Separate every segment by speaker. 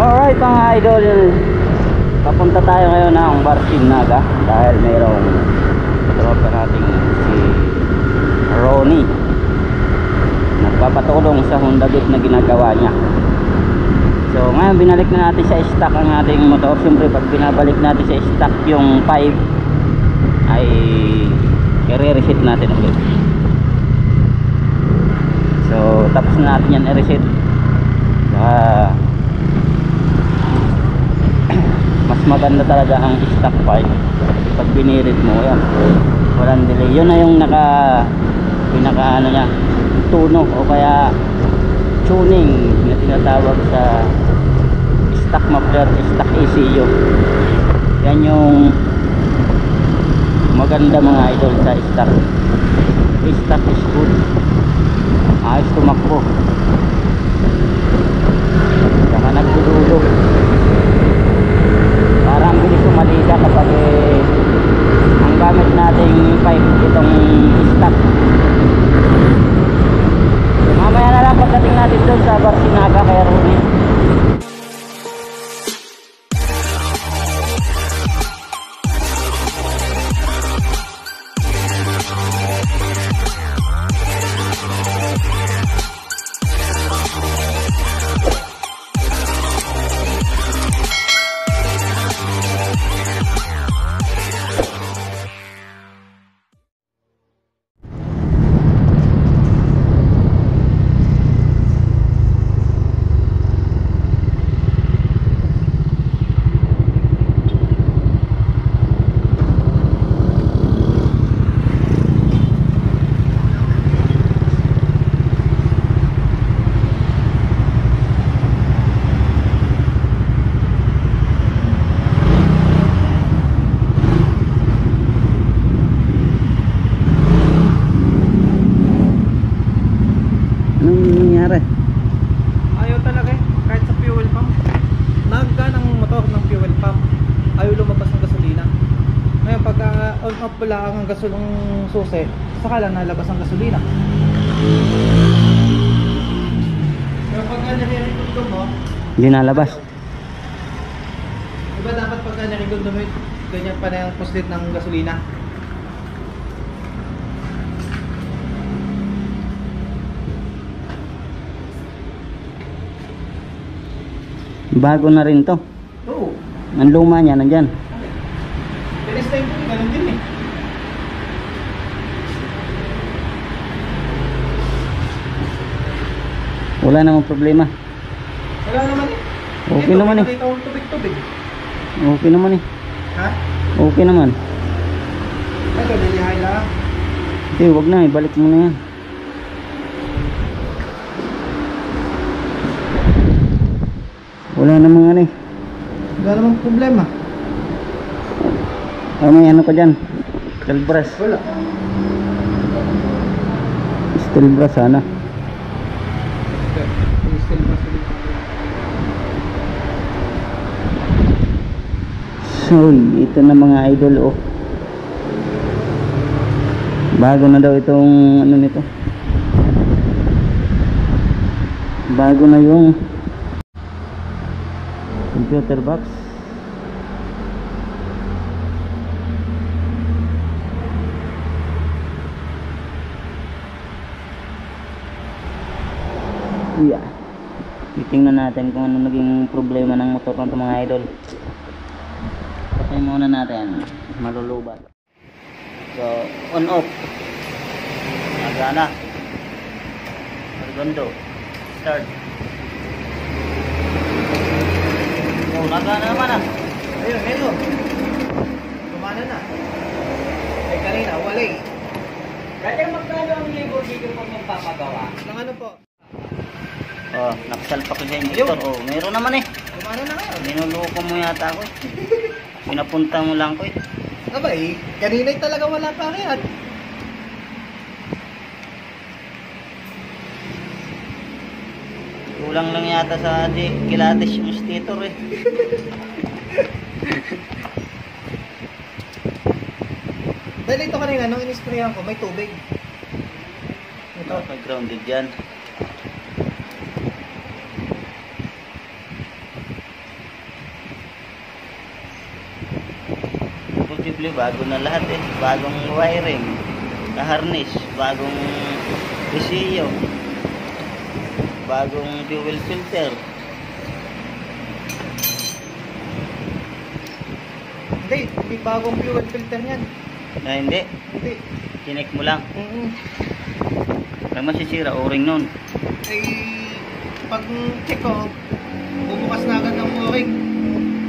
Speaker 1: Alright mga idol, papunta tayo ngayon ng Barsin Naga dahil mayroong tropa nating si Ronnie nagpapatulong sa Honda Beat na ginagawa niya. So ngayon binalik na natin sa stock ang ating motor. Siyempre pag binabalik natin sa stock yung 5 ay i-reset natin ulit. So tapos na natin yan i-reset. Mas maganda talaga ang stock part. Pag binirit mo yan, walang delay. Yun na yung pinaka ano niya, tuno o kaya tuning na tinatawag sa stock muffler, stock ECU. Yan yung maganda mga idol sa stock. Stock is good, ayos tumakbo, saka nagdudulog. Parang bilis umaliga kapag ang gamit nating pipe itong stock. Mamaya na lang pagdating natin doon sa Barsin Naga kay Ronnie.
Speaker 2: Ayaw talaga kahit sa fuel pump. Naggan ang motor ng fuel pump, ayaw lumabas ng gasolina. Ngayon pag on off pala ang gasolong susi, saka lang nalabas ang gasolina. Pero pag nire-record mo,
Speaker 1: Hindi nalabas.
Speaker 2: diba dapat pag nire-record mo, ganyan pa na yung puslit ng gasolina.
Speaker 1: Bago na rin to.
Speaker 2: Oo.
Speaker 1: Ang luma niya nandyan.
Speaker 2: Pero time ko ganun din eh.
Speaker 1: Wala namang problema.
Speaker 2: Wala naman eh.
Speaker 1: Okay naman eh.
Speaker 2: Dito tubig-tubig.
Speaker 1: Okay naman eh.
Speaker 2: Ha?
Speaker 1: Okay naman.
Speaker 2: Ito, nilihay lang.
Speaker 1: Hindi, wag na, ibalik mo na yan. Wala namang ano eh.
Speaker 2: Wala namang problema.
Speaker 1: May ano ka dyan? Steel brass.
Speaker 2: Wala.
Speaker 1: Steel brass sana. So, ito na mga idol oh. Bago na daw itong ano nito. Bago na yung computer box. Yeah. Titingnan natin kung ano naging problema ng motor ng mga idol. Patay muna natin, malulubat. So, on off. Nagana. Argondo. Start. Oh, nagana naman ah.
Speaker 2: Ayun, ayun. Kumana na. Eh, kanina, walay.
Speaker 1: Dati magkano ang libo dito pag magpapagawa?
Speaker 2: Nang ano po?
Speaker 1: Oh, nakasalpak ko sa injector. Oh, meron naman eh.
Speaker 2: Kumana na ngayon.
Speaker 1: Ninuloko mo yata ako eh. Pinapunta mo lang ko eh.
Speaker 2: Abay, kanina'y talaga wala pa kaya.
Speaker 1: Kulang lang yata sa kilates yung stator eh.
Speaker 2: Dahil ito kanina, nung in-sprayan ko, may tubig.
Speaker 1: Ito, grounded yan. posible bago na lahat eh. Bagong wiring, harness, bagong ECU, bagong fuel filter.
Speaker 2: Hindi bagong fuel filter niyan.
Speaker 1: Na hindi,
Speaker 2: Hindi.
Speaker 1: chinek mo lang.
Speaker 2: Mm.
Speaker 1: Lang masisira, o-ring nun.
Speaker 2: Ay, pag check ko, bubukas na agad ang o-ring.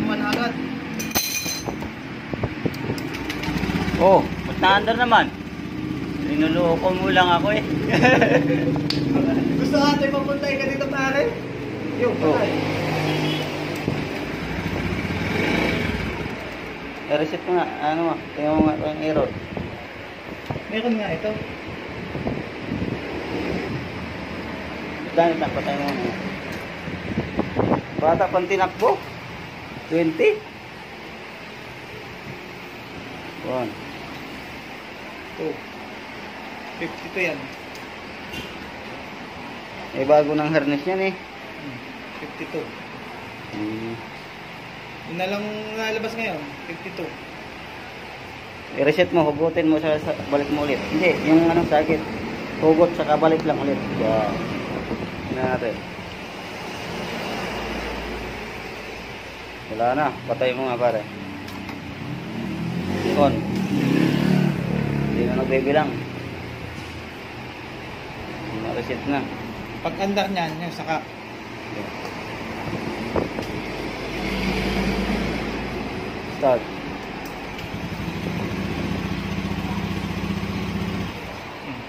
Speaker 2: Buwan agad.
Speaker 1: Oh, ba't na-under naman? Linuloko mo lang ako eh.
Speaker 2: Gusto natin papuntay ka dito pare? Yung patay.
Speaker 1: I-reset mo nga, ano, tingnan mo nga ang error.
Speaker 2: Meron nga ito.
Speaker 1: Dahil napatay mo nga. Bata pang tinakbo. 20. 1.
Speaker 2: 2. 52 yan.
Speaker 1: Eh bago ng harness yan eh.
Speaker 2: 52.
Speaker 1: Hmm.
Speaker 2: Yun na lang nalabas ngayon. 52.
Speaker 1: I-reset mo, hugutin mo sa balik mo ulit. Hindi, yung anong sakit. Hugot sa kabalik lang ulit. Wow. Natin. Wala na, patay mo nga pare. On. Hindi na nagbibilang. Na-reset na.
Speaker 2: Pag andar niyan, yung saka.
Speaker 1: Start.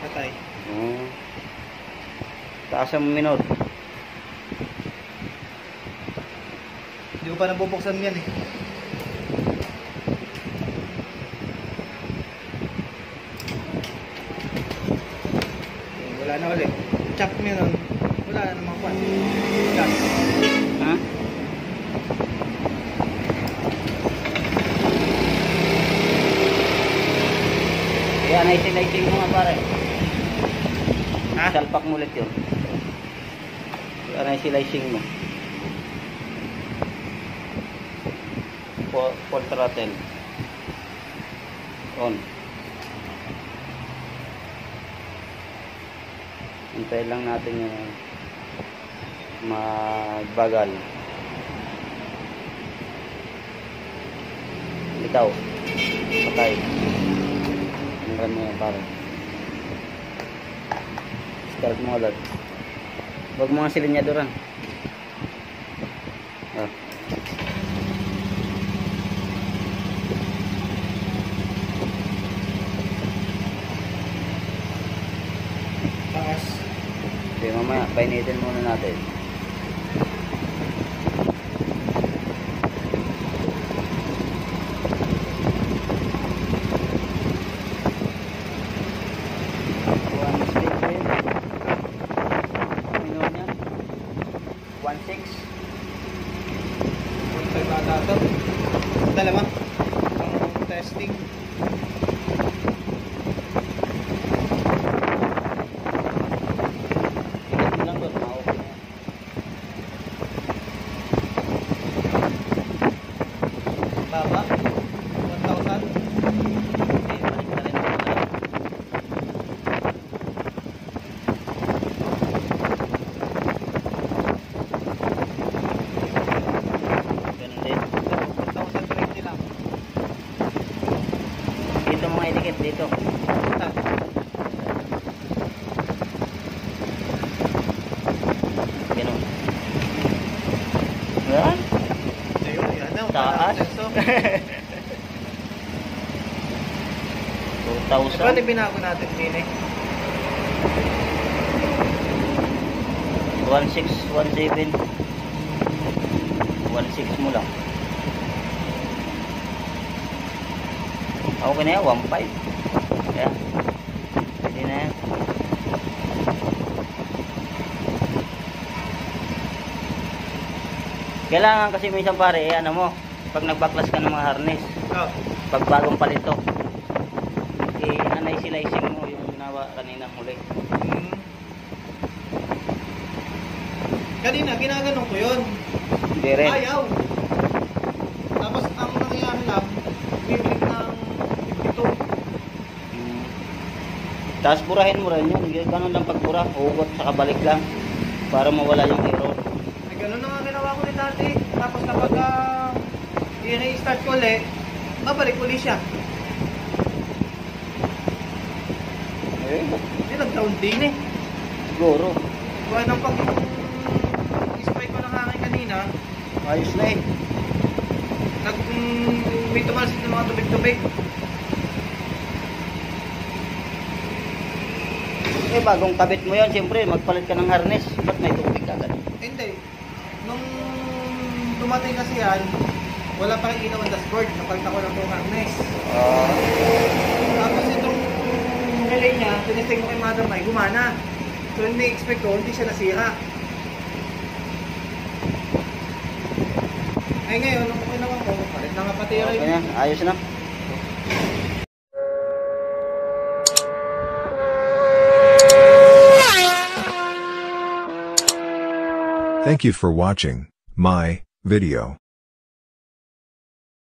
Speaker 2: Patay.
Speaker 1: Taas ang minor.
Speaker 2: Hindi ko pa nabubuksan yan eh. Okay, wala na ulit. Chop mo yun. Wala na namang kwan. Gas.
Speaker 1: Ha? Kaya naising mo nga pare.
Speaker 2: Ha?
Speaker 1: Salpak mo ulit yun. Kaya naising mo. Full throttle. On. Hintayin lang natin yung magbagal. Ikaw. Patay. Hanggang mo yan pare. Start mo ulit. Huwag mo nga silinyaduran. Ah.
Speaker 2: Taas.
Speaker 1: Okay, mamaya, painitin muna natin.
Speaker 2: Dalawa. Ang testing.
Speaker 1: Ingat mo lang doon, ma-okay na yan.
Speaker 2: Baba. 1,000.
Speaker 1: Okay, balik na rin ako na. Ganun din.
Speaker 2: 1,020 lang.
Speaker 1: Dito mga itikit dito. Ganun. Yan.
Speaker 2: Ayun, yan na.
Speaker 1: Taas. 2,000.
Speaker 2: Paano binago natin din eh?
Speaker 1: 1617. 16 mo lang. Okay na yan, 1.5. Kaya, pwede na yan. Kailangan kasi minsan pare, ano mo, pag nagbaklas ka ng mga harness,
Speaker 2: Oh.
Speaker 1: pag bagong palito, anay-slicing mo yung ginawa kanina muli.
Speaker 2: Kanina, ginaganon ko yun.
Speaker 1: Hindi rin.
Speaker 2: Ayaw. Tapos, ang nangyayari lang, biblik ng
Speaker 1: Tapos burahin mo rin yan. Ganun lang pagbura. Hugot sa kabalik lang. Para mawala yung error.
Speaker 2: Ay, ganun na nga ginawa ko ni dati. Tapos kapag i-restart ko ulit, babalik ulit siya.
Speaker 1: Eh,
Speaker 2: Hindi, nag-down din eh.
Speaker 1: siguro.
Speaker 2: Kaya nang pag i-spray ko ng hangin kanina,
Speaker 1: Ayos na eh.
Speaker 2: may tumalsik ng mga tubig-tubig.
Speaker 1: Eh, bagong kabit mo yan, siyempre, magpalit ka ng harness. Ba't may tubig agad?
Speaker 2: Hindi. Nung dumating kasi yan, wala pa rin ilaw ang dashboard. Napalit ako ng itong harness. Tapos itong relay niya, tinisting ko kay Mother May, gumana. So hindi expect ko, hindi siya nasira. Ay ngayon, nung okay naman ko, palit na nga pati yung
Speaker 1: Okay na, ayos na.
Speaker 3: Thank you for watching my video.